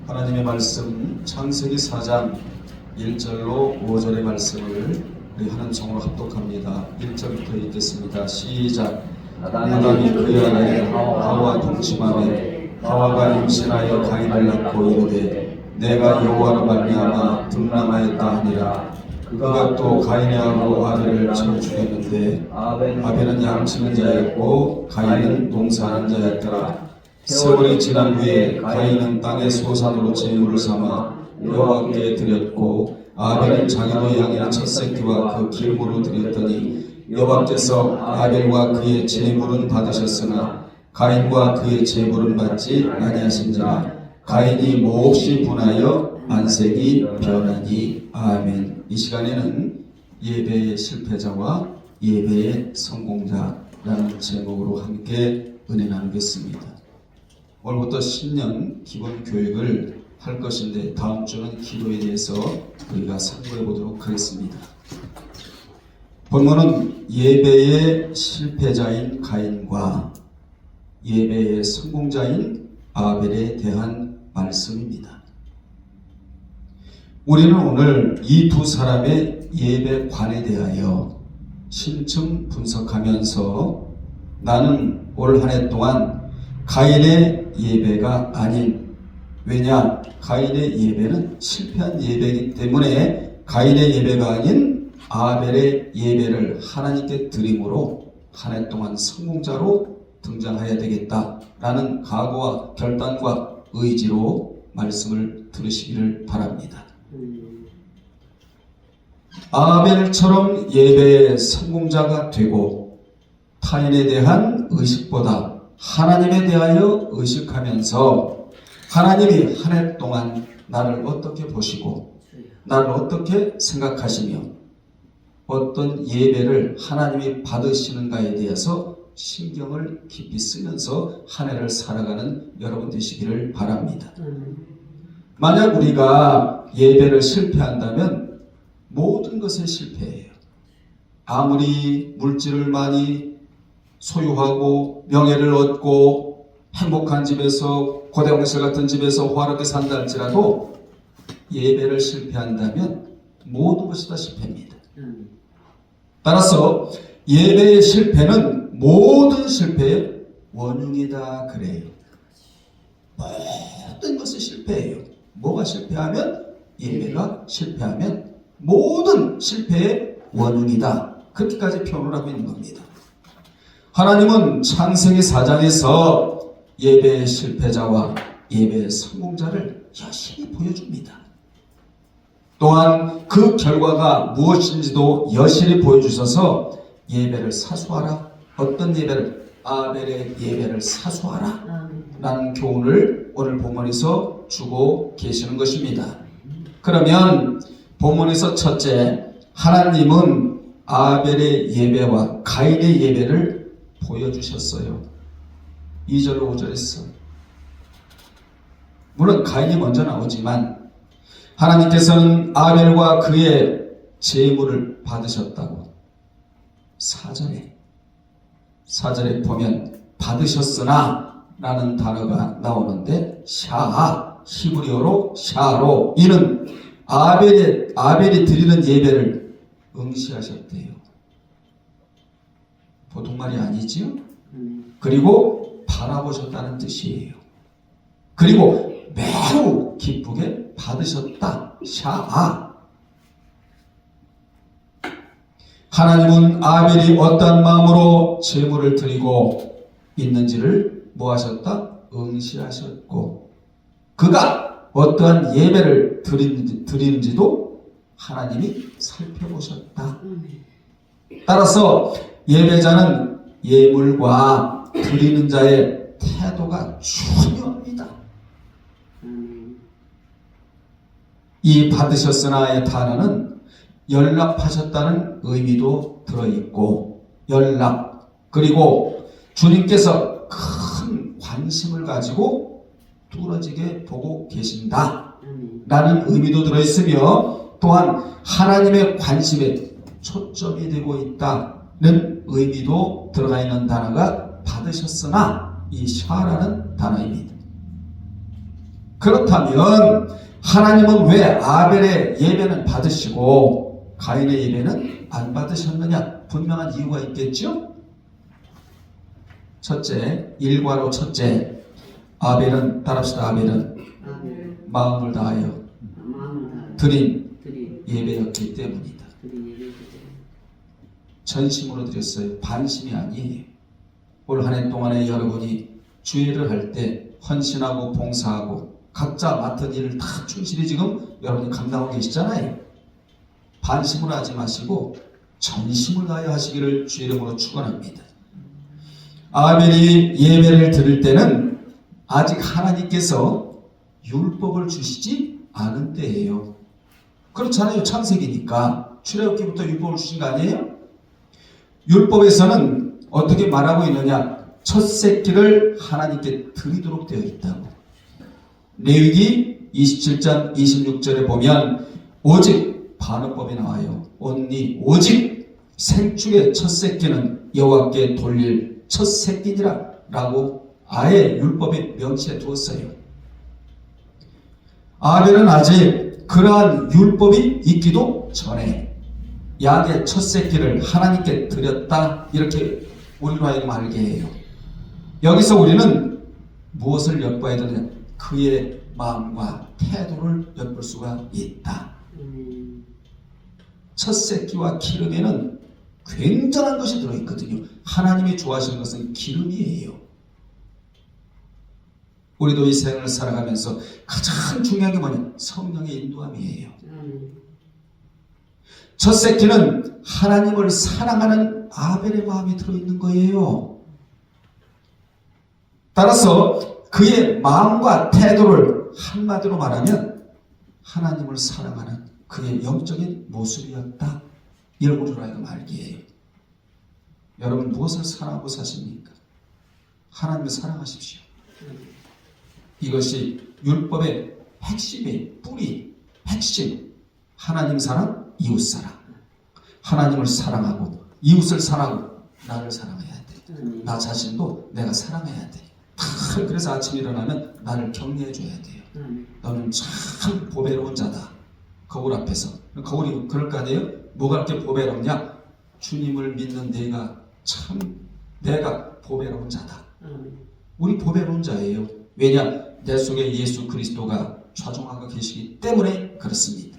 하나님의 말씀 창세기 4장 1절로 5절의 말씀을 우리 하는 성으로 합독합니다. 1절부터 읽겠습니다. 시작. 아담이 그의 아내 하와 동침하매 하와가 임신하여 가인을 낳고 이르되 내가 여호와로 말미암아 등남하였다 하니라. 그가 또 가인하고 아벨을 치러 죽였는데 아벨은 양치는 자였고 가인은 농사하는 자였더라. 세월이 지난 후에 가인은 땅의 소산으로 제물을 삼아 여호와께 드렸고 아벨은 자기도 양의 첫 새끼와 그 기름으로 드렸더니 여호와께서 아벨과 그의 제물은 받으셨으나 가인과 그의 제물은 받지 아니하신지라. 가인이 몹시 분하여 안색이 변하니. 아멘. 이 시간에는 예배의 실패자와 예배의 성공자라는 제목으로 함께 은혜 나누겠습니다. 오늘부터 신년 기본 교육을 할 것인데 다음 주는 기도에 대해서 우리가 상고해 보도록 하겠습니다. 본문은 예배의 실패자인 가인과 예배의 성공자인 아벨에 대한 말씀입니다. 우리는 오늘 이 두 사람의 예배관에 대하여 심층 분석하면서 나는 올 한 해 동안 가인의 예배가 아닌, 왜냐? 가인의 예배는 실패한 예배이기 때문에 가인의 예배가 아닌 아벨의 예배를 하나님께 드림으로 한 해 동안 성공자로 등장해야 되겠다라는 각오와 결단과 의지로 말씀을 들으시기를 바랍니다. 아벨처럼 예배의 성공자가 되고 타인에 대한 의식보다 하나님에 대하여 의식하면서 하나님이 한 해 동안 나를 어떻게 보시고 나를 어떻게 생각하시며 어떤 예배를 하나님이 받으시는가에 대해서 신경을 깊이 쓰면서 한 해를 살아가는 여러분 되시기를 바랍니다. 만약 우리가 예배를 실패한다면 모든 것에 실패해요. 아무리 물질을 많이 소유하고 명예를 얻고 행복한 집에서 고대공실 같은 집에서 호화롭게 산다 할지라도 예배를 실패한다면 모든 것이 다 실패입니다. 따라서 예배의 실패는 모든 실패의 원흉이다 그래요. 모든 것이 실패예요. 뭐가 실패하면? 예배가 실패하면 모든 실패의 원흉이다. 그렇게까지 표현을 하고 있는 겁니다. 하나님은 창세기 4장에서 예배의 실패자와 예배의 성공자를 여실히 보여줍니다. 또한 그 결과가 무엇인지도 여실히 보여주셔서 예배를 사수하라. 어떤 예배를? 아벨의 예배를 사수하라 라는 교훈을 오늘 본문에서 주고 계시는 것입니다. 그러면 본문에서 첫째, 하나님은 아벨의 예배와 가인의 예배를 보여주셨어요. 2절로 5절에서 물론 가인이 먼저 나오지만 하나님께서는 아벨과 그의 제물을 받으셨다고 4절에 보면 받으셨으나 라는 단어가 나오는데 샤아, 히브리어로 샤로, 이는 아벨이 드리는 예배를 응시하셨대요. 보통 말이 아니지요? 그리고 바라보셨다는 뜻이에요. 그리고 매우 기쁘게 받으셨다. 샤아. 하나님은 아벨이 어떤 마음으로 제물을 드리고 있는지를 뭐 하셨다? 응시하셨고 그가 어떠한 예배를 드리는지도 하나님이 살펴보셨다. 따라서 예배자는 예물과 드리는 자의 태도가 중요합니다. 이 받으셨으나의 단어는 연락하셨다는 의미도 들어있고 연락, 그리고 주님께서 큰 관심을 가지고 뚫어지게 보고 계신다 라는 의미도 들어있으며 또한 하나님의 관심에 초점이 되고 있다는 의미도 들어가 있는 단어가 받으셨으나 이 샤라는 단어입니다. 그렇다면 하나님은 왜 아벨의 예배는 받으시고 가인의 예배는 안 받으셨느냐? 분명한 이유가 있겠죠? 첫째, 일과로 첫째, 아벨은 따라합시다. 아벨은 마음을 다하여 드린 예배였기 때문이다. 전심으로 드렸어요. 반심이 아니에요. 올 한 해 동안에 여러분이 주일을 할 때 헌신하고 봉사하고 각자 맡은 일을 다 충실히 지금 여러분이 감당하고 계시잖아요. 반심으로 하지 마시고 전심을 다하여 하시기를 주 이름으로 축원합니다. 아벨이 예배를 드릴 때는 아직 하나님께서 율법을 주시지 않은 때예요. 그렇잖아요. 창세기니까 출애굽기부터 율법을 주신 거 아니에요? 율법에서는 어떻게 말하고 있느냐? 첫 새끼를 하나님께 드리도록 되어 있다고. 레위기 27장 26절에 보면 오직 반어법이 나와요. 오직 생축의 첫 새끼는 여호와께 돌릴 첫 새끼니라 라고 아예 율법에 명시해 두었어요. 아벨은 아직 그러한 율법이 있기도 전에 양의 첫 새끼를 하나님께 드렸다, 이렇게 우리로 하여금 알게 해요. 여기서 우리는 무엇을 엿봐야 되느냐? 그의 마음과 태도를 엿볼 수가 있다. 첫 새끼와 기름에는 굉장한 것이 들어있거든요. 하나님이 좋아하시는 것은 기름이에요. 우리도 이 생을 살아가면서 가장 중요한 게 뭐냐? 성령의 인도함이에요. 첫 새끼는 하나님을 사랑하는 아벨의 마음이 들어있는 거예요. 따라서 그의 마음과 태도를 한마디로 말하면 하나님을 사랑하는 그의 영적인 모습이었다. 이걸 우리로 하여금 알게 해요. 여러분 무엇을 사랑하고 사십니까? 하나님을 사랑하십시오. 이것이 율법의 핵심의 뿌리, 핵심. 하나님 사랑, 이웃 사랑. 하나님을 사랑하고 이웃을 사랑하고 나를 사랑해야 돼. 나 자신도 내가 사랑해야 돼. 그래서 아침에 일어나면 나를 격려해 줘야 돼요. 너는 참 보배로운 자다. 거울 앞에서. 거울이 그럴 거 아니에요? 뭐가 그렇게 보배롭냐? 주님을 믿는 내가 보배로운 자다. 우리 보배로운 자예요. 왜냐? 내 속에 예수 그리스도가 좌종하고 계시기 때문에 그렇습니다.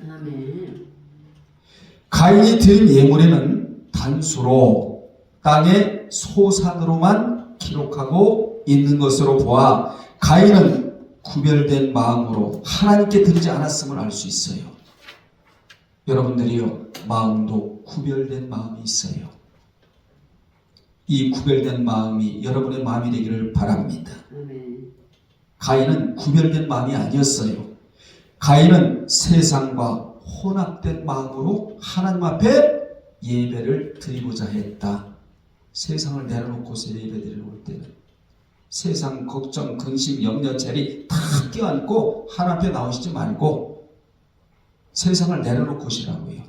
가인이 드린 예물에는 단수로 땅의 소산으로만 기록하고 있는 것으로 보아 가인은 구별된 마음으로 하나님께 드리지 않았음을 알 수 있어요. 여러분들이요, 마음도 구별된 마음이 있어요. 이 구별된 마음이 여러분의 마음이 되기를 바랍니다. 가인은 구별된 마음이 아니었어요. 가인은 세상과 혼합된 마음으로 하나님 앞에 예배를 드리고자 했다. 세상을 내려놓고서 예배 드리러 올 때는 세상 걱정, 근심, 염려, 재리 다 껴안고 하나님 앞에 나오시지 말고 세상을 내려놓고 오시라고요.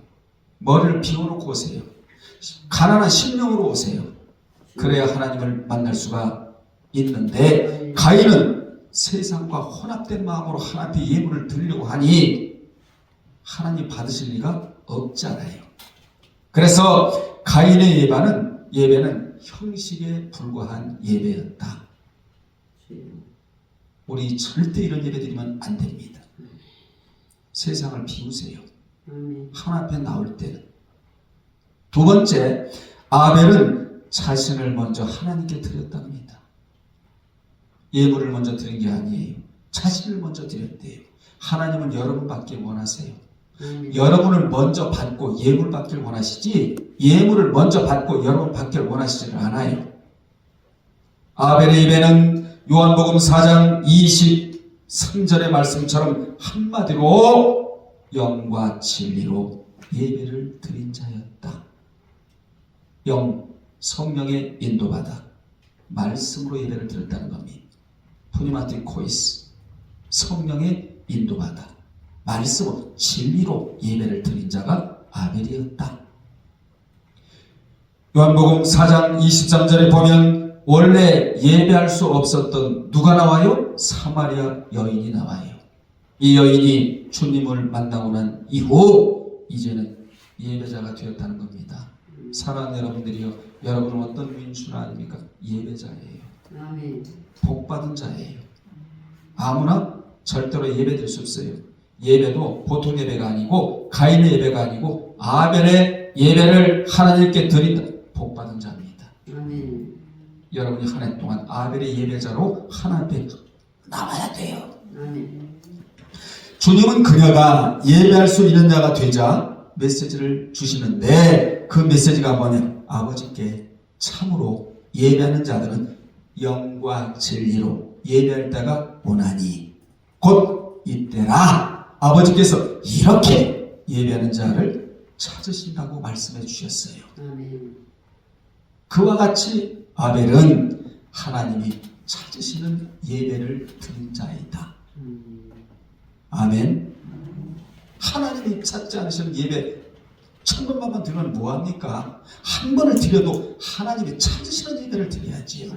머리를 비워놓고 오세요. 가난한 심령으로 오세요. 그래야 하나님을 만날 수가 있는데 가인은 세상과 혼합된 마음으로 하나님 앞에 예물을 드리려고 하니 하나님 받으실 리가 없잖아요. 그래서 가인의 예배는 형식에 불과한 예배였다. 우리 절대 이런 예배 드리면 안 됩니다. 세상을 비우세요. 하나님 앞에 나올 때는. 두 번째, 아벨은 자신을 먼저 하나님께 드렸답니다. 예물을 먼저 드린 게 아니에요. 자신을 먼저 드렸대요. 하나님은 여러분 받길 원하세요. 여러분을 먼저 받고 예물 받길 원하시지 예물을 먼저 받고 여러분 받길 원하시지를 않아요. 아벨의 예배는 요한복음 4장 23절의 말씀처럼 한마디로 영과 진리로 예배를 드린 자였다. 성령의 인도받아 말씀으로 예배를 드렸다는 겁니다. 푸니마티코이스, 성령의 인도받아 말씀으로 진리로 예배를 드린 자가 아벨이었다. 요한복음 4장 23절에 보면 원래 예배할 수 없었던 누가 나와요? 사마리아 여인이 나와요. 이 여인이 주님을 만나고 난 이후 이제는 예배자가 되었다는 겁니다. 사랑하는 여러분들이요, 여러분은 어떤 민수는 아닙니까? 예배자예요. 아멘. 복받은 자예요. 아무나 절대로 예배될 수 없어요. 예배도 보통 예배가 아니고 가인의 예배가 아니고 아벨의 예배를 하나님께 드린다. 복받은 자입니다. 아멘. 여러분이 한 해 동안 아벨의 예배자로 하나님 앞에 나와야 돼요. 아멘. 주님은 그녀가 예배할 수 있는 자가 되자 메시지를 주시는데 그 메시지가 뭐냐? 아버지께 참으로 예배하는 자들은 영과 진리로 예배할 때가 오나니 곧 이때라. 아버지께서 이렇게 예배하는 자를 찾으신다고 말씀해 주셨어요. 아멘. 그와 같이 아벨은 하나님이 찾으시는 예배를 드린 자이다. 아멘. 하나님이 찾지 않으시는 예배 1000번만 드리면 뭐합니까? 한 번을 드려도 하나님이 찾으시는 예배를 드려야지요.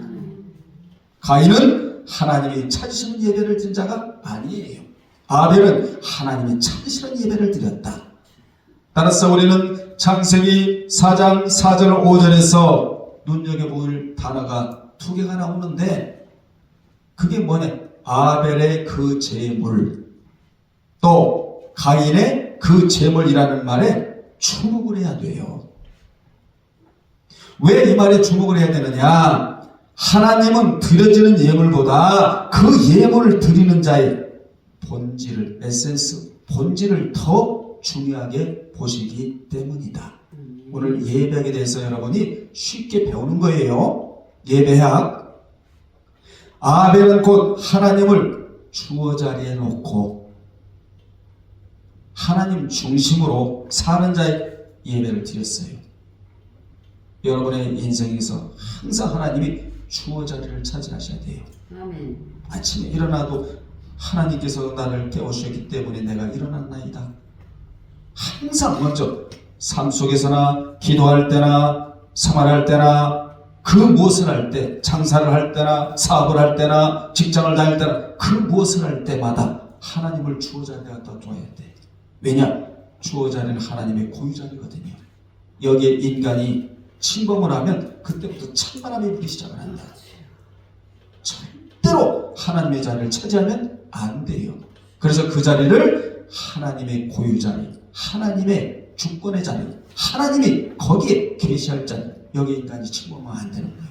가인은 하나님이 찾으시는 예배를 드린 자가 아니에요. 아벨은 하나님이 찾으시는 예배를 드렸다. 따라서 우리는 창세기 4장 4절 5절에서 눈여겨볼 단어가 2개가 나오는데 그게 뭐냐? 아벨의 그 제물 또 가인의 그 제물이라는 말에 주목을 해야 돼요. 왜 이 말에 주목을 해야 되느냐? 하나님은 드려지는 예물보다 그 예물을 드리는 자의 본질을, 에센스, 본질을 더 중요하게 보시기 때문이다. 오늘 예배에 대해서 여러분이 쉽게 배우는 거예요. 예배학. 아벨은 곧 하나님을 주어 자리에 놓고 하나님 중심으로 사는 자의 예배를 드렸어요. 여러분의 인생에서 항상 하나님이 주어 자리를 차지하셔야 돼요. 아멘. 아침에 일어나도 하나님께서 나를 깨우셨기 때문에 내가 일어났나이다. 항상 먼저 삶 속에서나 기도할 때나 생활할 때나 그 무엇을 할 때, 장사를 할 때나 사업을 할 때나 직장을 다닐 때나 그 무엇을 할 때마다 하나님을 주어 자리에 갖다 둬야 돼. 왜냐? 주어 자리는 하나님의 고유 자리거든요. 여기에 인간이 침범을 하면 그때부터 찬바람이 불기 시작을 한다. 절대로 하나님의 자리를 차지하면 안 돼요. 그래서 그 자리를 하나님의 고유 자리, 하나님의 주권의 자리, 하나님이 거기에 계시할 자리, 여기 인간이 침범하면 안 되는 거예요.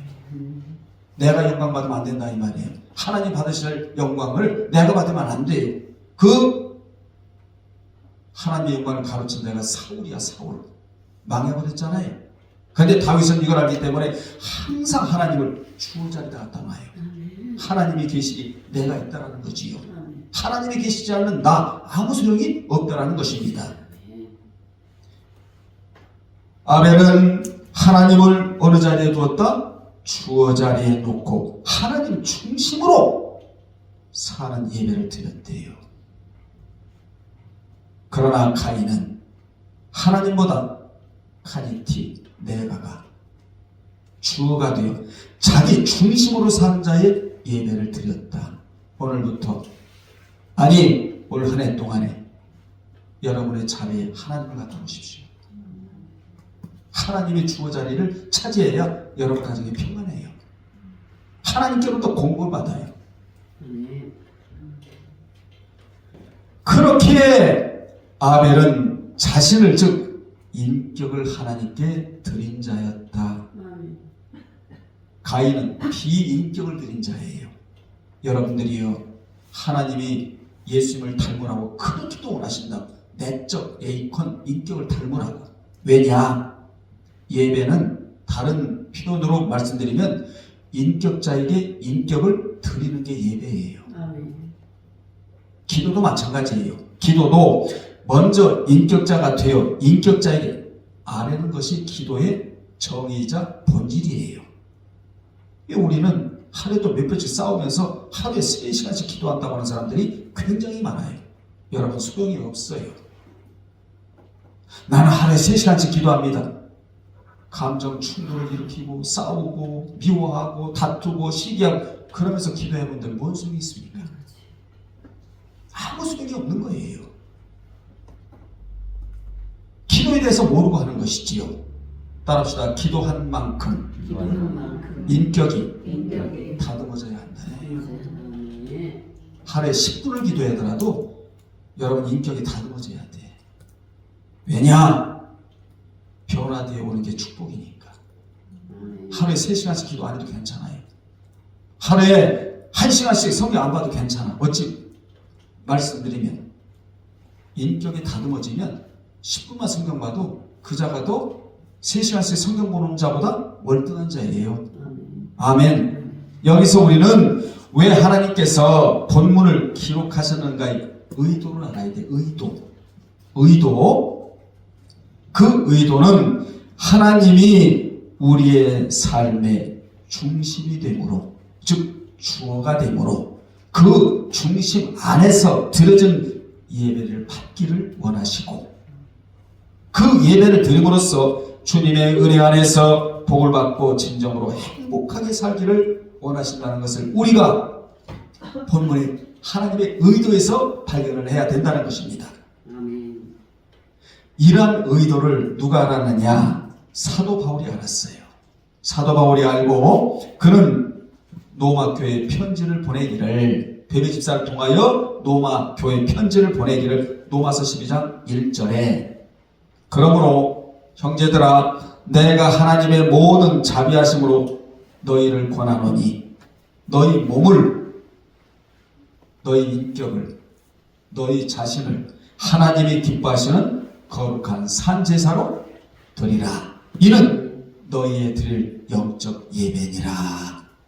내가 영광 받으면 안 된다 이 말이에요. 하나님 받으실 영광을 내가 받으면 안 돼요. 그 하나님의 영광을 가로챈 내가 사울이야. 사울 망해버렸잖아요. 그런데 다윗은 이걸 알기 때문에 항상 하나님을 주어 자리에 갖다 놔요. 하나님이 계시기 내가 있다라는 거지요. 하나님이 계시지 않는 나 아무 소용이 없다라는 것입니다. 아벨은 하나님을 어느 자리에 두었다? 주어 자리에 놓고 하나님 중심으로 사는 예배를 드렸대요. 그러나 가인은 하나님보다 카니티, 내가가 주어가 되어 자기 중심으로 사는 자의 예배를 드렸다. 오늘부터 아니 올 한 해 동안에 여러분의 자리에 하나님을 갖다 놓으십시오. 하나님의 주어 자리를 차지해야 여러분 가정이 평안해요. 하나님께로부터 공급을 받아요. 그렇게 아벨은 자신을 즉 인격을 하나님께 드린 자였다. 가인은 비인격을 드린 자예요. 여러분들이요, 하나님이 예수님을 닮으라고 그렇게도 원하신다. 내적 에이컨 인격을 닮으라고. 왜냐? 예배는 다른 표현으로 말씀드리면 인격자에게 인격을 드리는 게 예배예요. 기도도 마찬가지예요. 기도도 먼저 인격자가 되어 인격자에게 아뢰는 것이 기도의 정의이자 본질이에요. 우리는 하루에도 몇 번씩 싸우면서 하루에 3시간씩 기도한다고 하는 사람들이 굉장히 많아요. 여러분 소용이 없어요. 나는 하루에 3시간씩 기도합니다. 감정 충돌을 일으키고 싸우고 미워하고 다투고 시기하고 그러면서 기도해본들 뭔 소용이 있습니까? 아무 소용이 없는 거예요. 기도에 대해서 모르고 하는 것이지요. 따라합시다. 기도한 만큼 인격이 다듬어져야 한다. 하루에 10분을 기도하더라도 여러분 인격이 다듬어져야 돼. 왜냐? 변화되어 오는 게 축복이니까. 하루에 3시간씩 기도 안 해도 괜찮아요. 하루에 1시간씩 성경 안 봐도 괜찮아. 어찌 말씀드리면 인격이 다듬어지면 10분만 성경 봐도 그 자가도 3시간씩 성경 보는 자보다 월등한 자예요. 아멘. 여기서 우리는 왜 하나님께서 본문을 기록하셨는가의 의도를 알아야 돼. 의도. 그 의도는 하나님이 우리의 삶의 중심이 되므로, 즉 주어가 되므로 그 중심 안에서 드려진 예배를 받기를 원하시고, 그 예배를 드림으로써 주님의 은혜 안에서 복을 받고 진정으로 행복하게 살기를 원하신다는 것을 우리가 본문의 하나님의 의도에서 발견을 해야 된다는 것입니다. 이러한 의도를 누가 알았느냐? 사도 바울이 알았어요. 사도 바울이 알고 그는 로마 교회에 편지를 보내기를, 베베 집사를 통하여 로마 교회에 편지를 보내기를, 로마서 12장 1절에 그러므로 형제들아 내가 하나님의 모든 자비하심으로 너희를 권하노니 너희 몸을, 너희 인격을, 너희 자신을 하나님이 기뻐하시는 거룩한 산제사로 드리라. 이는 너희의 드릴 영적 예배니라.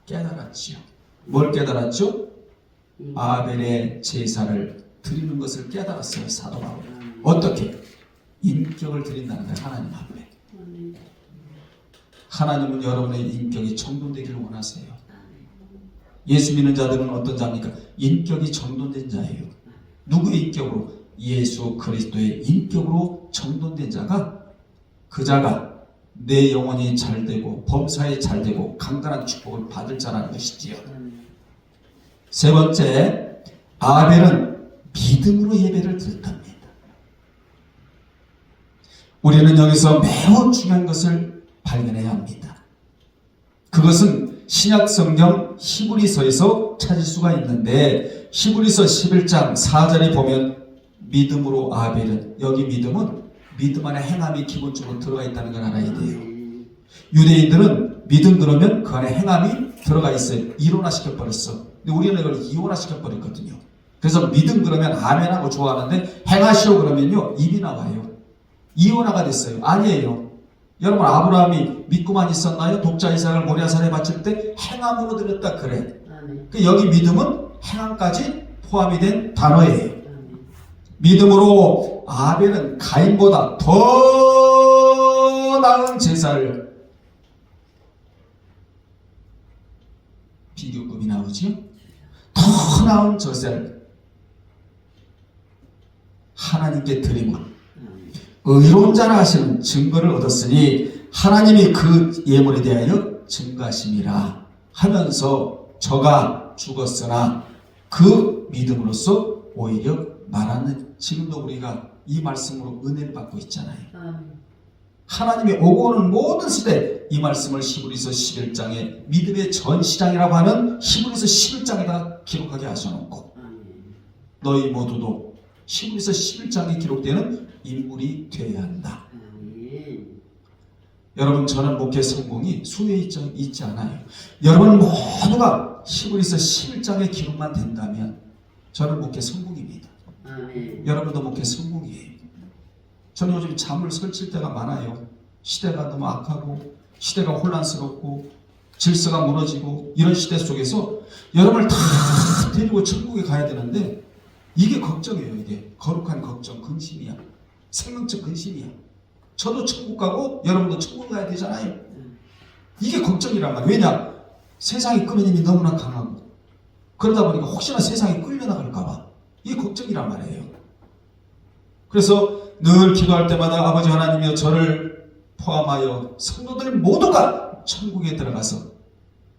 깨달았지요. 뭘 깨달았죠? 아벨의 제사를 드리는 것을 깨달았어요. 사도 바울. 어떻게? 인격을 드린다는 거예요. 하나님 앞에. 하나님은 여러분의 인격이 정돈되기를 원하세요. 예수 믿는 자들은 어떤 자입니까? 인격이 정돈된 자예요. 누구의 인격으로? 예수 그리스도의 인격으로 정돈된 자가, 그 자가 내 영혼이 잘되고 범사에 잘되고 강건한 축복을 받을 자라는 것이지요. 세 번째, 아벨은 믿음으로 예배를 드렸답니다. 우리는 여기서 매우 중요한 것을 발견해야 합니다. 그것은 신약 성경 히브리서에서 찾을 수가 있는데, 히브리서 11장 4절에 보면 믿음으로 아벨은, 여기 믿음은 믿음 안에 행함이 기본적으로 들어가 있다는 걸 알아야 돼요. 유대인들은 믿음 그러면 그 안에 행함이 들어가 있어요. 이론화 시켜버렸어. 근데 우리는 이걸 이론화 시켜버렸거든요. 그래서 믿음 그러면 아멘하고 좋아하는데 행하시오 그러면요 입이 나와요. 이혼화가 됐어요. 아니에요. 여러분 아브라함이 믿고만 있었나요? 독자 이삭을 모리아산에 바칠 때 행함으로 드렸다 그래. 여기 믿음은 행함까지 포함이 된 단어예요. 믿음으로 아벨은 가인보다 더 나은 제사를, 비교급이 나오죠? 더 나은 제사를 하나님께 드림으로 의로운 자라 하시는 증거를 얻었으니 하나님이 그 예물에 대하여 증거하심이라 하면서 저가 죽었으나 그 믿음으로써 오히려 말하는, 지금도 우리가 이 말씀으로 은혜를 받고 있잖아요. 하나님이 오고 오는 모든 시대 이 말씀을 히브리서 11장에 믿음의 전시장이라고 하는 히브리서 11장에다 기록하게 하셔놓고 너희 모두도 히브리서 11장에 기록되는 인물이 되어야 한다. 여러분 저는 목회 성공이 수에 있지 않아요. 여러분 모두가 히브리서 11장의 기록만 된다면 저는 목회 성공입니다. 여러분도 목회 성공이에요. 저는 요즘 잠을 설칠 때가 많아요. 시대가 너무 악하고 시대가 혼란스럽고 질서가 무너지고 이런 시대 속에서 여러분을 다 데리고 천국에 가야 되는데 이게 걱정이에요. 이게 거룩한 걱정, 근심이야. 생명적 근심이야. 저도 천국 가고 여러분도 천국 가야 되잖아요. 이게 걱정이란 말이에요. 왜냐? 세상이 끄는 힘이 너무나 강하고 그러다 보니까 혹시나 세상이 끌려나갈까 봐 이게 걱정이란 말이에요. 그래서 늘 기도할 때마다 아버지 하나님이여 저를 포함하여 성도들 모두가 천국에 들어가서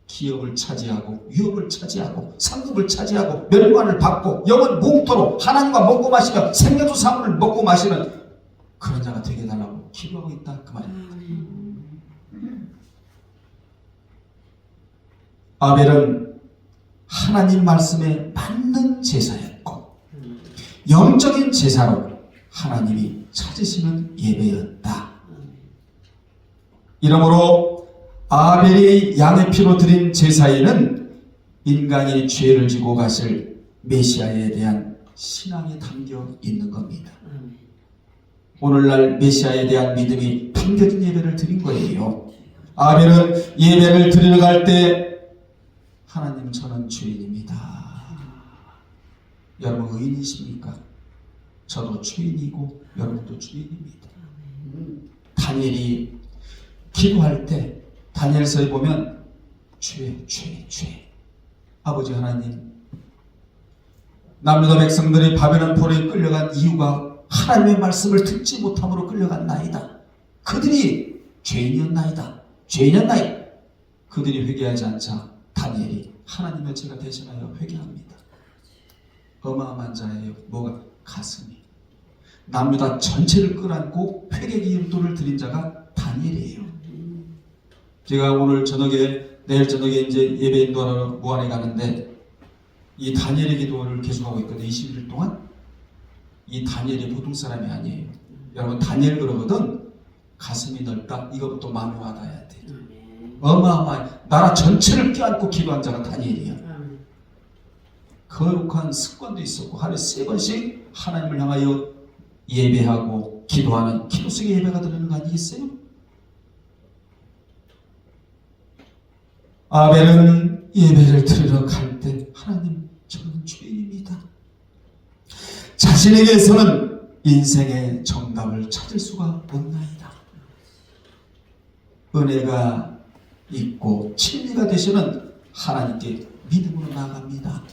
기업을 차지하고 유업을 차지하고 상급을 차지하고 멸관을 받고 영원 뭉토로 하나님과 먹고 마시며 생명수 사물을 먹고 마시는 그런 자가 되게 해달라고 기도하고 있다 그 말입니다. 아벨은 하나님 말씀에 맞는 제사였고 영적인 제사로 하나님이 찾으시는 예배였다. 이러므로 아벨이 양의 피로 드린 제사에는 인간이 죄를 지고 가실 메시아에 대한 신앙이 담겨 있는 겁니다. 오늘날 메시아에 대한 믿음이 담겨진 예배를 드린 거예요. 아벨은 예배를 드리러 갈 때 하나님 저는 죄인입니다. 여러분 의인이십니까? 저도 죄인이고 여러분도 죄인입니다. 다니엘이 기도할 때 다니엘서에 보면 죄. 아버지 하나님, 남유다 백성들이 바벨론 포로에 끌려간 이유가 하나님의 말씀을 듣지 못함으로 끌려간 나이다. 그들이 죄인이었나이다. 그들이 회개하지 않자 다니엘이 하나님의 제가 대신하여 회개합니다. 어마어마한 자예요. 뭐가? 가슴이. 남유다 전체를 끌어안고 회개 기도를 드린 자가 다니엘이에요. 제가 오늘 저녁에 내일 저녁에 이제 예배 인도하러 무안에 가는데 이 다니엘의 기도를 계속하고 있거든요. 20일 동안. 이 다니엘이 보통 사람이 아니에요. 여러분 다니엘 그러거든 가슴이 넓다. 이것부터 마음에 와닿아야 돼. 어마어마해. 나라 전체를 껴안고 기도한 자가 다니엘이야. 거룩한 습관도 있었고 하루에 3번씩 하나님을 향하여 예배하고 기도하는 기도 속의 예배가 드리는 거 아니겠어요? 아벨은 예배를 드리러 갈 때 하나님 저는 죄인입니다. 자신에게서는 인생의 정답을 찾을 수가 없나이다. 은혜가 있고 진리가 되시는 하나님께 믿음으로 나아갑니다.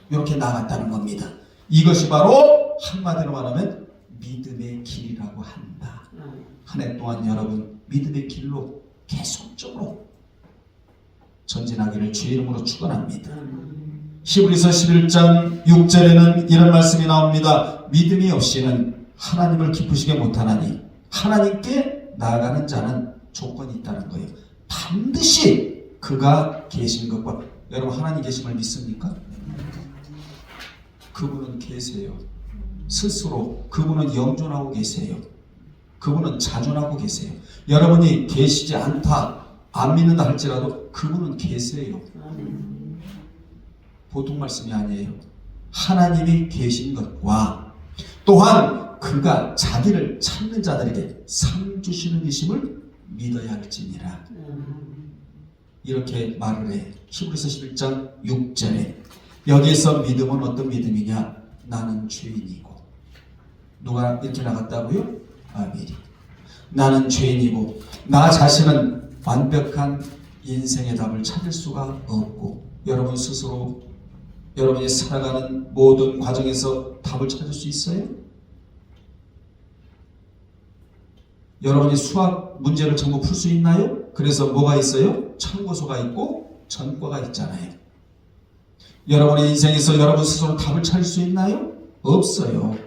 이렇게 나아갔다는 겁니다. 이것이 바로 한마디로 말하면 믿음의 길이라고 한다. 한 해 동안 여러분 믿음의 길로 계속적으로 전진하기를 주의 이름으로 축원합니다. 히브리서 11장 6절에는 이런 말씀이 나옵니다. 믿음이 없이는 하나님을 기쁘시게 못하나니 하나님께 나아가는 자는 조건이 있다는 거예요. 반드시 그가 계신 것과 여러분 하나님 계심을 믿습니까? 그분은 계세요. 스스로 그분은 영존하고 계세요. 그분은 자존하고 계세요. 여러분이 계시지 않다 안 믿는다 할지라도 그분은 계세요. 보통 말씀이 아니에요. 하나님이 계신 것과 또한 그가 자기를 찾는 자들에게 상 주시는 이심을 믿어야 할지니라. 이렇게 말을 해. 히브리서 11장 6절에 여기에서 믿음은 어떤 믿음이냐? 나는 죄인이고. 누가 이렇게 나갔다고요? 아벨이. 나는 죄인이고 나 자신은 완벽한 인생의 답을 찾을 수가 없고 여러분 스스로 여러분이 살아가는 모든 과정에서 답을 찾을 수 있어요? 여러분이 수학 문제를 전부 풀 수 있나요? 그래서 뭐가 있어요? 참고서가 있고 전과가 있잖아요. 여러분의 인생에서 여러분 스스로 답을 찾을 수 있나요? 없어요.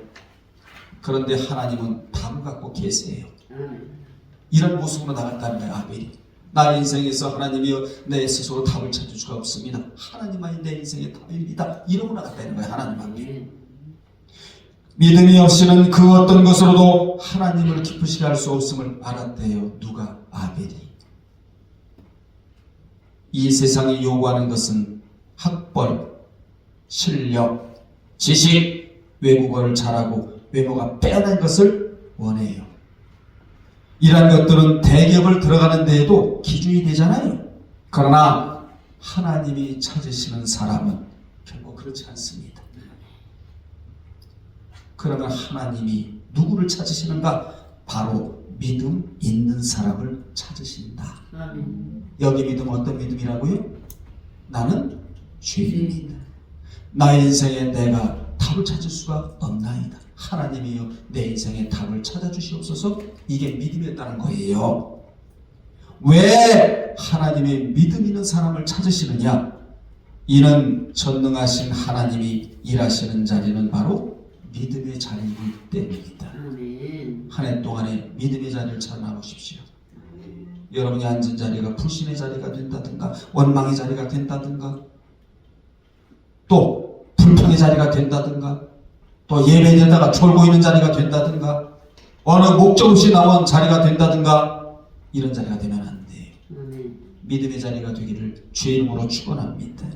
그런데 하나님은 답을 갖고 계세요. 이런 모습으로 나갔다는 거예요. 아벨이. 나 인생에서 하나님이여 내 스스로 답을 찾을 수가 없습니다. 하나님만이 내 인생의 답입니다. 이러고 나갔다는 거예요. 하나님 앞에. 믿음이 없이는 그 어떤 것으로도 하나님을 기쁘시게 할 수 없음을 알았대요. 누가? 아벨이. 이 세상이 요구하는 것은 학벌, 실력, 지식, 외국어를 잘하고 외모가 빼어난 것을 원해요. 이러한 것들은 대기업을 들어가는 데에도 기준이 되잖아요. 그러나 하나님이 찾으시는 사람은 결코 그렇지 않습니다. 그러면 하나님이 누구를 찾으시는가? 바로 믿음 있는 사람을 찾으신다. 여기 믿음은 어떤 믿음이라고요? 나는 죄인입니다. 나의 인생에 내가 답을 찾을 수가 없나이다. 하나님이여 내 인생의 답을 찾아주시옵소서. 이게 믿음이었다는 거예요. 왜 하나님의 믿음 있는 사람을 찾으시느냐? 이는 전능하신 하나님이 일하시는 자리는 바로 믿음의 자리이기 때문이다. 한 해 동안에 믿음의 자리를 찾아 나오십시오. 여러분이 앉은 자리가 불신의 자리가 된다든가 원망의 자리가 된다든가 또 불평의 자리가 된다든가 또 예배되다가 졸고 있는 자리가 된다든가 어느 목적 없이 나온 자리가 된다든가 이런 자리가 되면 안 돼요. 믿음의 자리가 되기를 주의 이름으로 축원합니다.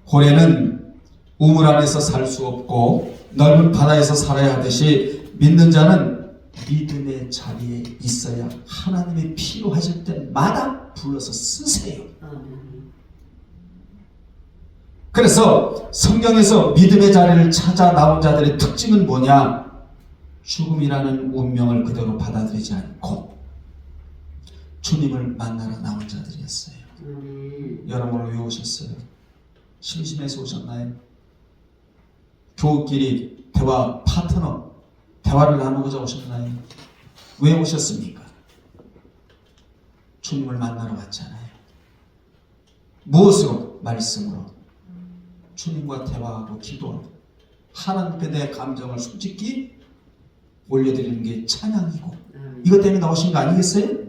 고래는 우물 안에서 살 수 없고 넓은 바다에서 살아야 하듯이 믿는 자는 믿음의 자리에 있어야 하나님의 필요하실 때마다 불러서 쓰세요. 그래서 성경에서 믿음의 자리를 찾아 나온 자들의 특징은 뭐냐? 죽음이라는 운명을 그대로 받아들이지 않고 주님을 만나러 나온 자들이었어요. 여러분 왜 오셨어요? 심심해서 오셨나요? 교우끼리 대화 파트너 대화를 나누고자 오셨나요? 왜 오셨습니까? 주님을 만나러 왔잖아요. 무엇으로? 말씀으로. 주님과 대화하고 기도하고 하나님께 내 감정을 솔직히 올려드리는 게 찬양이고 이것 때문에 나오신 거 아니겠어요?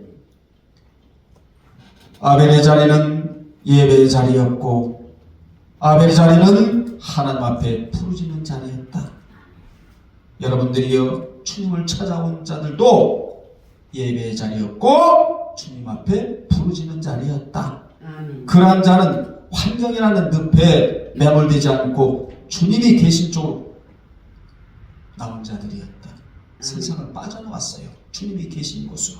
아벨의 자리는 예배의 자리였고 아벨의 자리는 하나님 앞에 부르짖는 자리였다. 여러분들이요 주님을 찾아온 자들도 예배의 자리였고 주님 앞에 부르짖는 자리였다. 그러한 자는 환경이라는 늪에 매몰되지 않고 주님이 계신 쪽으로 나온 자들이었다. 세상을 빠져나왔어요. 주님이 계신 곳으로.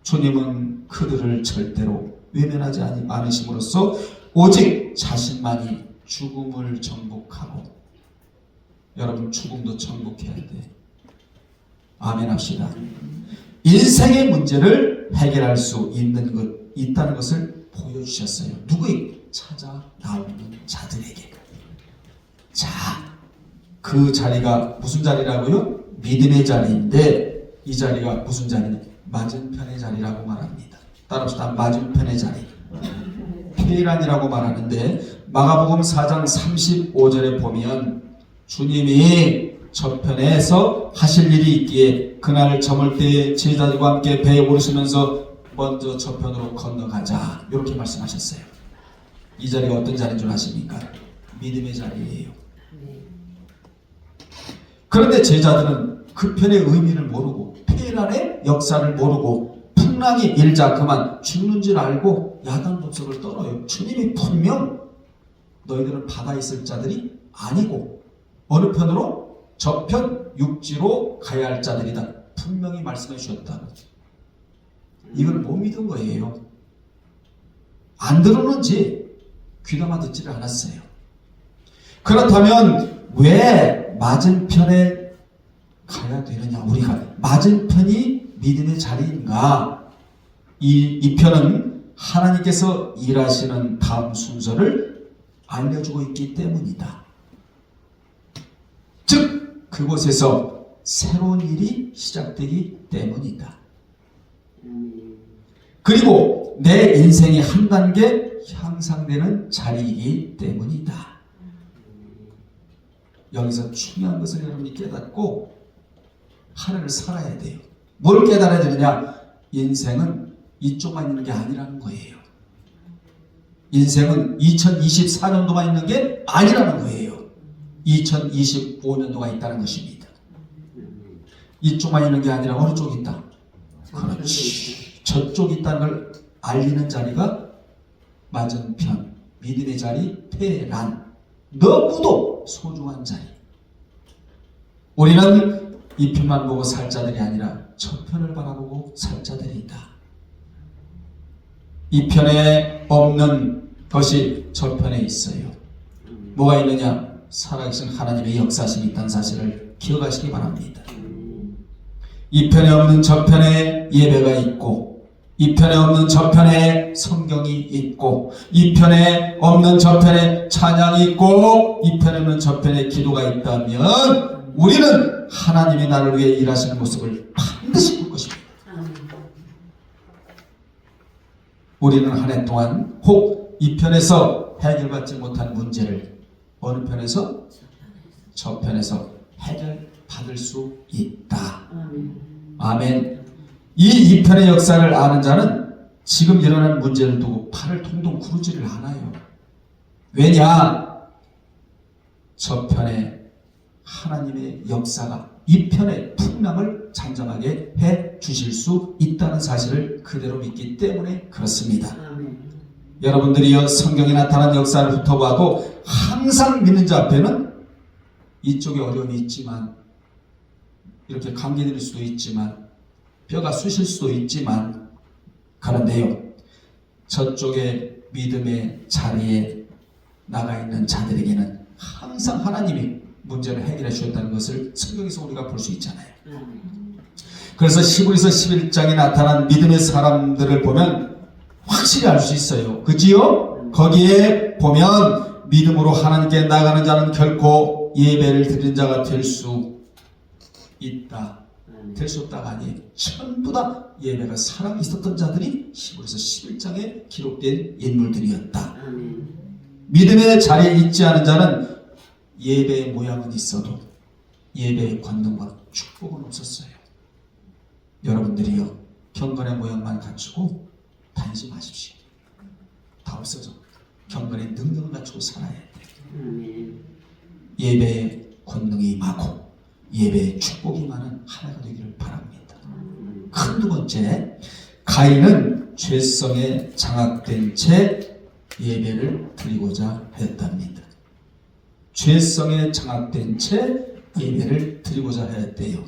주님은 그들을 절대로 외면하지 않으심으로써 오직 자신만이 죽음을 정복하고 여러분 죽음도 정복해야 돼. 아멘 합시다. 인생의 문제를 해결할 수 있다는 것을 보여주셨어요. 누구에게? 찾아 나오는 자들에게. 자, 그 자리가 무슨 자리라고요? 믿음의 자리인데 이 자리가 무슨 자리냐? 맞은편의 자리라고 말합니다. 따라합시다. 맞은편의 자리. 페이란이라고 말하는데 마가복음 4장 35절에 보면 주님이 저편에서 하실 일이 있기에 그날 저물 때 제자들과 함께 배에 오르시면서 먼저 저편으로 건너가자 이렇게 말씀하셨어요. 이 자리가 어떤 자리인 줄 아십니까? 믿음의 자리예요. 그런데 제자들은 그 편의 의미를 모르고 페이란의 역사를 모르고 풍랑이 일자 그만 죽는 줄 알고 야단법석을 떨어요. 주님이 분명 너희들은 바다에 있을 자들이 아니고 어느 편으로? 저편 육지로 가야 할 자들이다. 분명히 말씀해 주셨다. 이걸 못 믿은 거예요. 안 들었는지 귀담아 듣지를 않았어요. 그렇다면 왜 맞은편에 가야 되느냐? 우리가 맞은편이 믿음의 자리인가? 이 편은 하나님께서 일하시는 다음 순서를 알려주고 있기 때문이다. 즉 그곳에서 새로운 일이 시작되기 때문이다. 그리고 내 인생이 한 단계 향상되는 자리이기 때문이다. 여기서 중요한 것을 여러분이 깨닫고 하늘을 살아야 돼요. 뭘 깨달아야 되느냐? 인생은 이쪽만 있는 게 아니라는 거예요. 인생은 2024년도만 있는 게 아니라는 거예요. 2025년도가 있다는 것입니다. 이쪽만 있는 게 아니라 어느 쪽이 있다? 그렇지. 저쪽이 있다는 걸 알리는 자리가 맞은편, 믿음의 자리, 페란. 너무도 소중한 자리. 우리는 이 편만 보고 살 자들이 아니라 저편을 바라보고 살 자들이다. 이 편에 없는 것이 저편에 있어요. 뭐가 있느냐? 살아계신 하나님의 역사심이 있다는 사실을 기억하시기 바랍니다. 이 편에 없는 저편에 예배가 있고 이 편에 없는 저편에 성경이 있고 이 편에 없는 저편에 찬양이 있고 이 편에 없는 저편에 기도가 있다면 우리는 하나님이 나를 위해 일하시는 모습을 반드시 볼 것입니다. 우리는 한 해 동안 혹 이 편에서 해결받지 못한 문제를 어느 편에서? 저편에서 해결받을 수 있다. 아멘. 이 2편의 역사를 아는 자는 지금 일어난 문제를 두고 팔을 통통 구르지를 않아요. 왜냐? 저편에 하나님의 역사가 이 편의 풍랑을 잠잠하게 해 주실 수 있다는 사실을 그대로 믿기 때문에 그렇습니다. 여러분들이요, 성경에 나타난 역사를 훑어봐도 항상 믿는 자 앞에는 이쪽에 어려움이 있지만, 이렇게 감기 들릴 수도 있지만, 뼈가 쑤실 수도 있지만, 그런데요, 저쪽에 믿음의 자리에 나가 있는 자들에게는 항상 하나님이 문제를 해결해 주셨다는 것을 성경에서 우리가 볼 수 있잖아요. 그래서 히브리서 11장에 나타난 믿음의 사람들을 보면 확실히 알 수 있어요. 그지요? 거기에 보면 믿음으로 하나님께 나가는 자는 결코 예배를 드리는 자가 될 수 있다. 될 수 없다가 아니에요. 전부 다 예배가 사랑이 있었던 자들이 히브리서 11장에 기록된 인물들이었다. 믿음의 자리에 있지 않은 자는 예배의 모양은 있어도 예배의 권능과 축복은 없었어요. 여러분들이요, 경건의 모양만 갖추고 다니지 마십시오. 다 없어져. 경건의 능력을 갖추고 살아야 돼요. 예배의 권능이 임하고 예배의 축복이 많은 한 해가 되기를 바랍니다. 큰 두 번째, 가인은 죄성에 장악된 채 예배를 드리고자 하였답니다. 죄성에 장악된 채 예배를 드리고자 하였대요.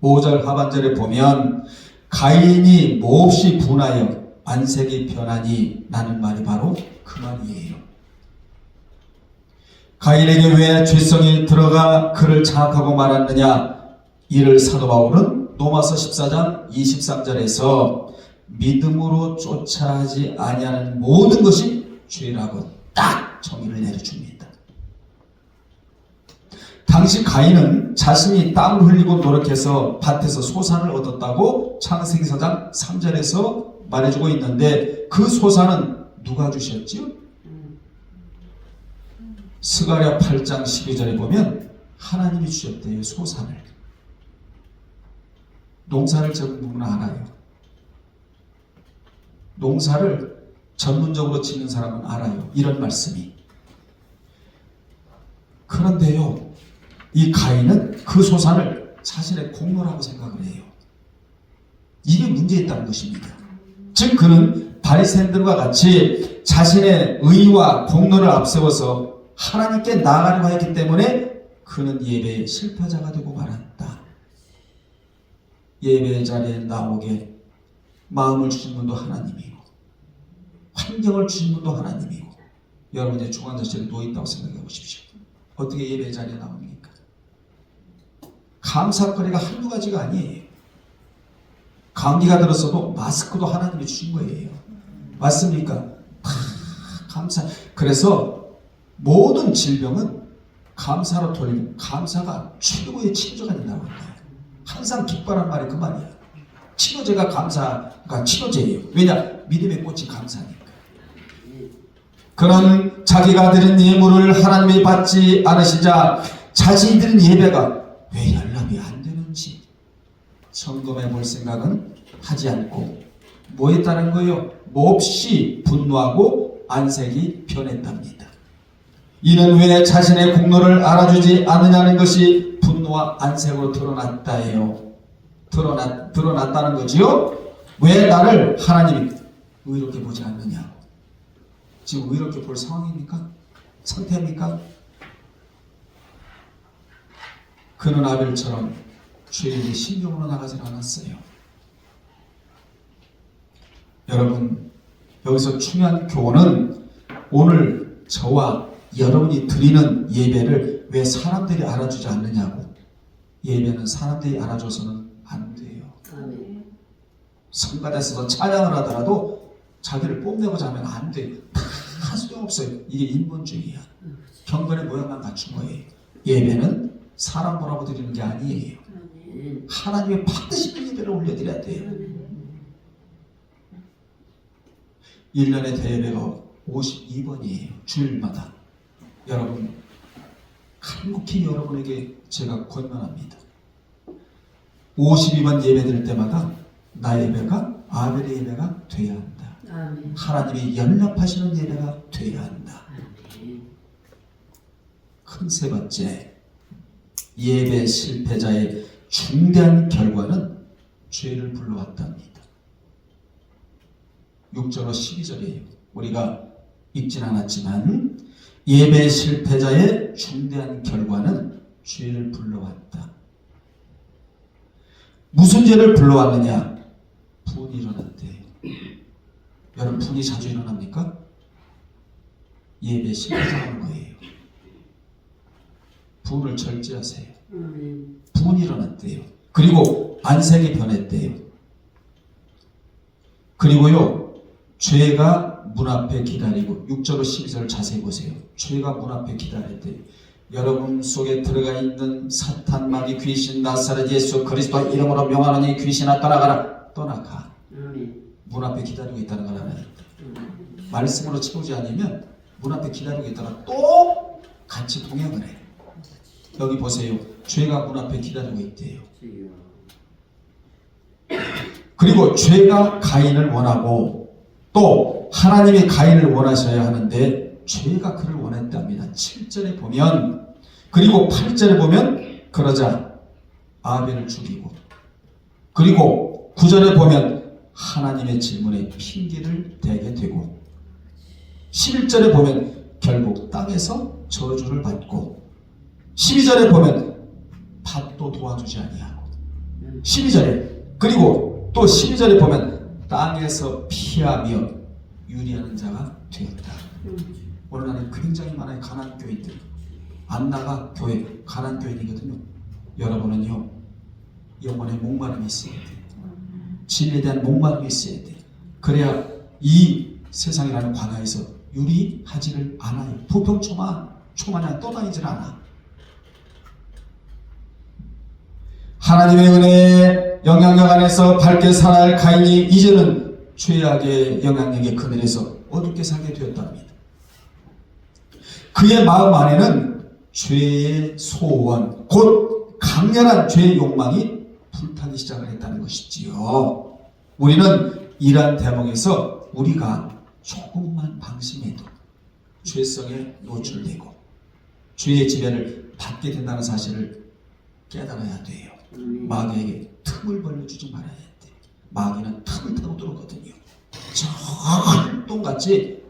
5절 하반절에 보면 가인이 몹시 분하여 안색이 변하니 라는 말이 바로 그 말이에요. 가인에게 왜 죄성이 들어가 그를 장악하고 말았느냐? 이를 사도 바울은 로마서 14장 23절에서 믿음으로 쫓아하지 아니하는 모든 것이 죄라고 딱 정의를 내려줍니다. 당시 가인은 자신이 땀을 흘리고 노력해서 밭에서 소산을 얻었다고 창세기 4장 3절에서 말해주고 있는데, 그 소산은 누가 주셨지요? 스가랴 8장 12절에 보면 하나님이 주셨대요. 소산을. 농사를 지은 분은 알아요. 농사를 전문적으로 짓는 사람은 알아요. 이런 말씀이. 그런데요, 이 가인은 그 소산을 자신의 공로라고 생각을 해요. 이게 문제 있다는 것입니다. 즉 그는 바리새인들과 같이 자신의 의와 공로를 앞세워서 하나님께 나아가려고 했기 때문에 그는 예배의 실패자가 되고 말았다. 예배의 자리에 나오게 마음을 주신 분도 하나님이고 환경을 주신 분도 하나님이고, 여러분의 중환자실에 누워있다고 생각해 보십시오. 어떻게 예배의 자리에 나옵니까? 감사거리가 한두 가지가 아니에요. 감기가 들었어도 마스크도 하나님이 주신 거예요. 맞습니까? 다 감사. 그래서 모든 질병은 감사로 돌리고 감사가 최고의 치료제가 된다고 합니다. 항상 기뻐란 말이 그 말이야. 치료제가 감사가 치료제예요. 왜냐? 믿음의 꽃이 감사니까. 그런 자기가 드린 예물을 하나님이 받지 않으시자 자신이 드린 예배가 왜 연락이 안 되는지 점검해 볼 생각은 하지 않고 뭐 했다는 거예요? 몹시 분노하고 안색이 변했답니다. 이는 왜 자신의 공로를 알아주지 않느냐는 것이 분노와 안색으로 드러났다예요. 드러났다는 거지요. 왜 나를 하나님이 의롭게 보지 않느냐? 지금 의롭게 볼 상황입니까? 상태입니까? 그는 아벨처럼 죄인의 심령으로 나가지 않았어요. 여러분, 여기서 중요한 교훈은 오늘 저와 여러분이 드리는 예배를 왜 사람들이 알아주지 않느냐고. 예배는 사람들이 알아줘서는 안 돼요. 성가대에서 찬양을 하더라도 자기를 뽐내고자 하면 안 돼요. 다 소용없어요. 이게 인본주의야. 경건의 모양만 갖춘 거예요. 예배는 사람 보라고 드리는 게 아니에요. 하나님의 받으시는 예배를 올려드려야 돼요. 1년의 대예배가 52번이에요. 주일마다. 여러분, 간곡히 여러분에게 제가 권면합니다. 52번 예배 드릴 때마다 나의 예배가 아벨의 예배가 돼야 한다. 아멘. 하나님이 연락하시는 예배가 돼야 한다. 큰 세 번째, 예배 실패자의 중대한 결과는 죄를 불러왔답니다. 6절로 12절이에요. 우리가 읽진 않았지만 예배 실패자의 중대한 결과는 죄를 불러왔다. 무슨 죄를 불러왔느냐? 분이 일어났대요. 여러분, 분이 자주 일어납니까? 예배 실패하는 거예요. 분을 절제하세요. 분이 일어났대요. 그리고 안색이 변했대요. 그리고요, 죄가 문 앞에 기다리고, 6절로 12절 자세히 보세요. 죄가 문 앞에 기다렸대요. 여러분 속에 들어가 있는 사탄, 마귀, 귀신, 나사렛 예수 그리스도 이름으로 명하노니 귀신아 떠나가라. 떠나가. 문 앞에 기다리고 있다는 걸 알아야 돼. 말씀으로 채우지 않으면 문 앞에 기다리고 있다가 또 같이 동행을 해. 여기 보세요. 죄가 문 앞에 기다리고 있대요. 그리고 죄가 가인을 원하고 또 하나님이 가인을 원하셔야 하는데 죄가 그를 원했답니다. 7절에 보면, 그리고 8절에 보면 그러자 아벨을 죽이고, 그리고 9절에 보면 하나님의 질문에 핑계를 대게 되고, 11절에 보면 결국 땅에서 저주를 받고, 12절에 보면 밭도 도와주지 아니하고, 12절에, 그리고 또 12절에 보면 땅에서 피하며 유리하는 자가 되었다. 오늘날에 굉장히 많은 가난 교인들, 안나가 교회 가난 교인이거든요. 여러분은요, 영혼의 목마름이 있어야 돼요. 진리에 대한 목마름이 있어야 돼요. 그래야 이 세상이라는 광야에서 유리하지를 않아요. 부평초마냥 떠다니질 않아. 하나님의 은혜의 영향력 안에서 밝게 살아야 할 가인이 이제는 죄악의 영향력의 그늘에서 어둡게 살게 되었답니다. 그의 마음 안에는 죄의 소원, 곧 강렬한 죄의 욕망이 불타기 시작을 했다는 것이지요. 우리는 이러한 대목에서 우리가 조금만 방심해도 죄성에 노출되고 죄의 지배를 받게 된다는 사실을 깨달아야 돼요. 마귀에게 틈을 벌려주지 말아야 돼. 마귀는 틈을 타고 들어오거든요. 저 똥같이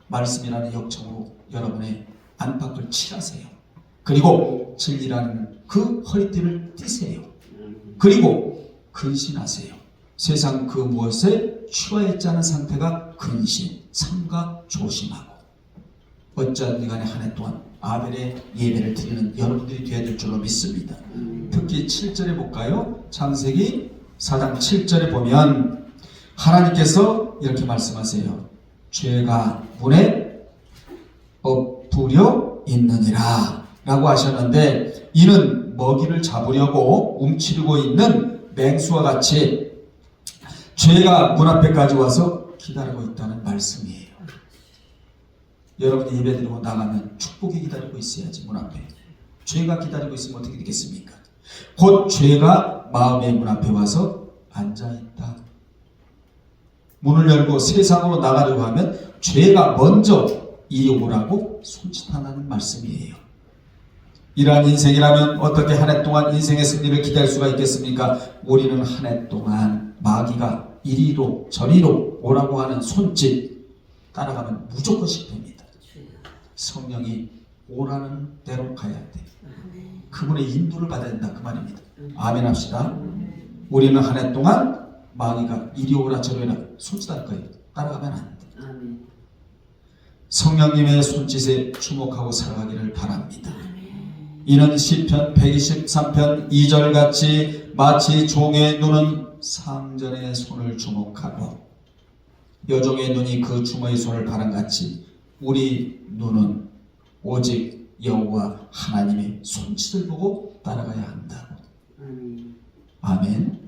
말씀이라는 역청으로 여러분의 안팎을 칠하세요. 그리고 진리라는 그 허리띠를 띠세요. 그리고 근신하세요. 세상 그 무엇에 취하였지 않은 상태가 근신, 삼가 조심하고, 어찌하든 간에 한 해 동안 아벨의 예배를 드리는 여러분들이 되어야 될 줄로 믿습니다. 특히 7절에 볼까요? 창세기 4장 7절에 보면 하나님께서 이렇게 말씀하세요. 죄가 문에 엎부려 있느니라 라고 하셨는데, 이는 먹이를 잡으려고 움츠리고 있는 맹수와 같이 죄가 문 앞에까지 와서 기다리고 있다는 말씀이에요. 여러분이 예배 드리고 나가면 축복이 기다리고 있어야지. 문 앞에 죄가 기다리고 있으면 어떻게 되겠습니까? 곧 죄가 마음의 문 앞에 와서 앉아있다. 문을 열고 세상으로 나가려고 하면 죄가 먼저 이리 오라고 손짓한다는 말씀이에요. 이러한 인생이라면 어떻게 한 해 동안 인생의 승리를 기대할 수가 있겠습니까? 우리는 한 해 동안 마귀가 이리로 저리로 오라고 하는 손짓 따라가면 무조건 실패입니다. 성령이 오라는 대로 가야 돼. 그분의 인도를 받아야 된다, 그 말입니다. 아멘 합시다. 우리는 한 해 동안 마귀가 이리 오라 저리 오라 손짓할 거예요. 따라가면 안 돼. 성령님의 손짓에 주목하고 살아가기를 바랍니다. 이는 시편 123편 2절 같이 마치 종의 눈은 상전의 손을 주목하고 여종의 눈이 그 주모의 손을 바람같이 우리 눈은 오직 여호와 하나님의 손짓을 보고 따라가야 한다. 아멘.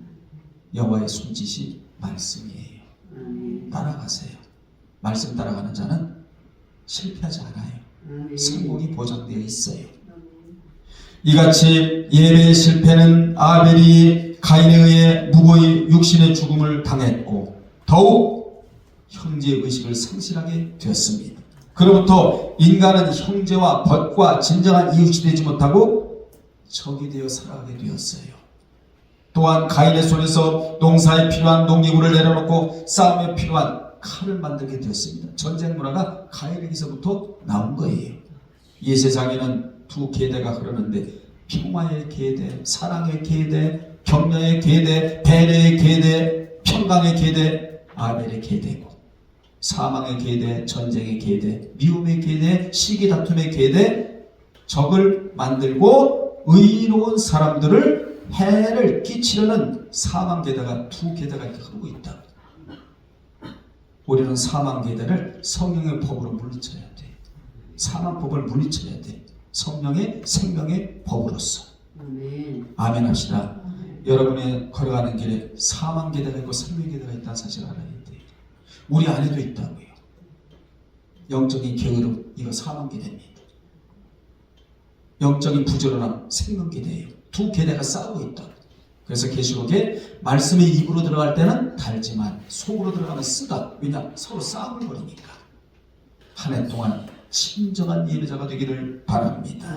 여호와의 손짓이 말씀이에요. 따라가세요. 말씀 따라가는 자는 실패하지 않아요. 성공이 보장되어 있어요. 이같이 예배의 실패는 아벨이 가인에 의해 무고히 육신의 죽음을 당했고 더욱 형제의 의식을 상실하게 되었습니다. 그로부터 인간은 형제와 벗과 진정한 이웃이 되지 못하고 적이 되어 살아가게 되었어요. 또한 가인의 손에서 농사에 필요한 농기구를 내려놓고 싸움에 필요한 칼을 만들게 되었습니다. 전쟁 문화가 가인에게서부터 나온 거예요. 이 세상에는 두 계대가 흐르는데 평화의 계대, 사랑의 계대, 격려의 계대, 배려의 계대, 평강의 계대, 아벨의 계대고 사망의 계대, 전쟁의 계대, 미움의 계대, 시기 다툼의 계대, 적을 만들고 의로운 사람들을 해를 끼치려는 사망 계대가 두 계대가 이렇게 흐르고 있다. 우리는 사망 계대를 성령의 법으로 물리쳐야 돼. 사망법을 물리쳐야 돼. 성령의 생명의 법으로서. 아멘 합시다. 여러분의 걸어가는 길에 사망 계대가 있고 생명 계대가 있다는 사실을 알아야 돼. 우리 안에도 있다고요. 영적인 게으름, 이거 사망 계대입니다. 영적인 부지런함, 생명 계대예요. 두 계대가 싸우고 있다. 그래서 계시록에 말씀이 입으로 들어갈 때는 달지만 속으로 들어가면 쓰다. 왜냐? 서로 싸움을 벌이니까. 한 해 동안 진정한 예배자가 되기를 바랍니다.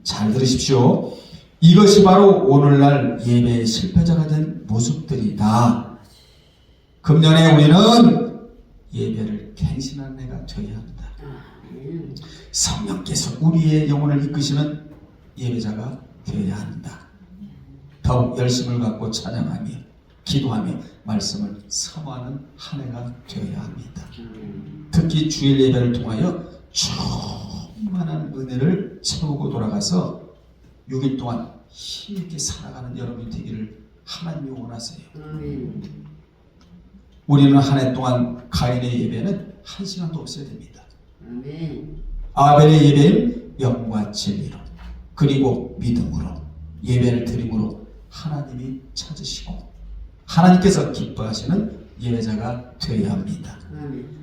잘 들으십시오. 이것이 바로 오늘날 예배의 실패자가 된 모습들이다. 금년에 우리는 예배를 갱신하는 해가 되어야 한다. 성령께서 우리의 영혼을 이끄시는 예배자가 되어야 한다. 더욱 열심을 갖고 찬양하며 기도하며 말씀을 사모하는 한 해가 되어야 합니다. 특히 주일 예배를 통하여 충만한 은혜를 채우고 돌아가서 6일 동안 힘있게 살아가는 여러분이 되기를 하나님이 원하세요. 우리는 한 해 동안 가인의 예배는 1시간도 없어야 됩니다. 아벨의 예배는 영과 진리로 그리고 믿음으로 예배를 드림으로 하나님이 찾으시고 하나님께서 기뻐하시는 예배자가 되어야 합니다.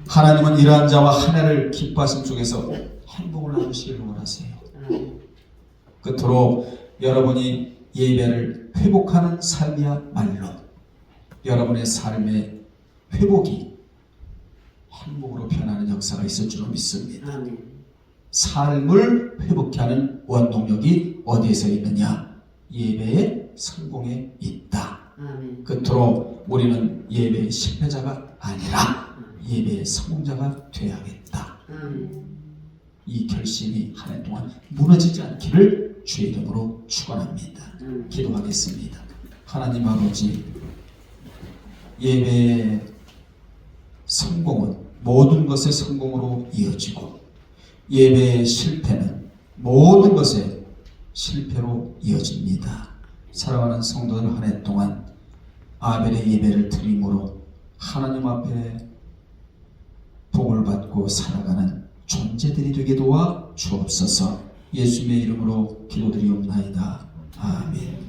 하나님은 이러한 자와 한 해를 기뻐하심 속에서 행복을 나누시길 원하세요. 끝으로 여러분이 예배를 회복하는 삶이야말로 여러분의 삶의 회복이 행복으로 변하는 역사가 있을 줄로 믿습니다. 삶을 회복케 하는 원동력이 어디에서 있느냐? 예배의 성공에 있다. 끝으로 우리는 예배의 실패자가 아니라 예배의 성공자가 되어야겠다. 이 결심이 한 해 동안 무너지지 않기를 주의 이름으로 축원합니다. 기도하겠습니다. 하나님 아버지, 예배의 성공은 모든 것의 성공으로 이어지고 예배의 실패는 모든 것의 실패로 이어집니다. 사랑하는 성도들 한 해 동안 아벨의 예배를 드림으로 하나님 앞에 복을 받고 살아가는 존재들이 되게 도와 주옵소서. 예수님의 이름으로 기도드리옵나이다. 아멘.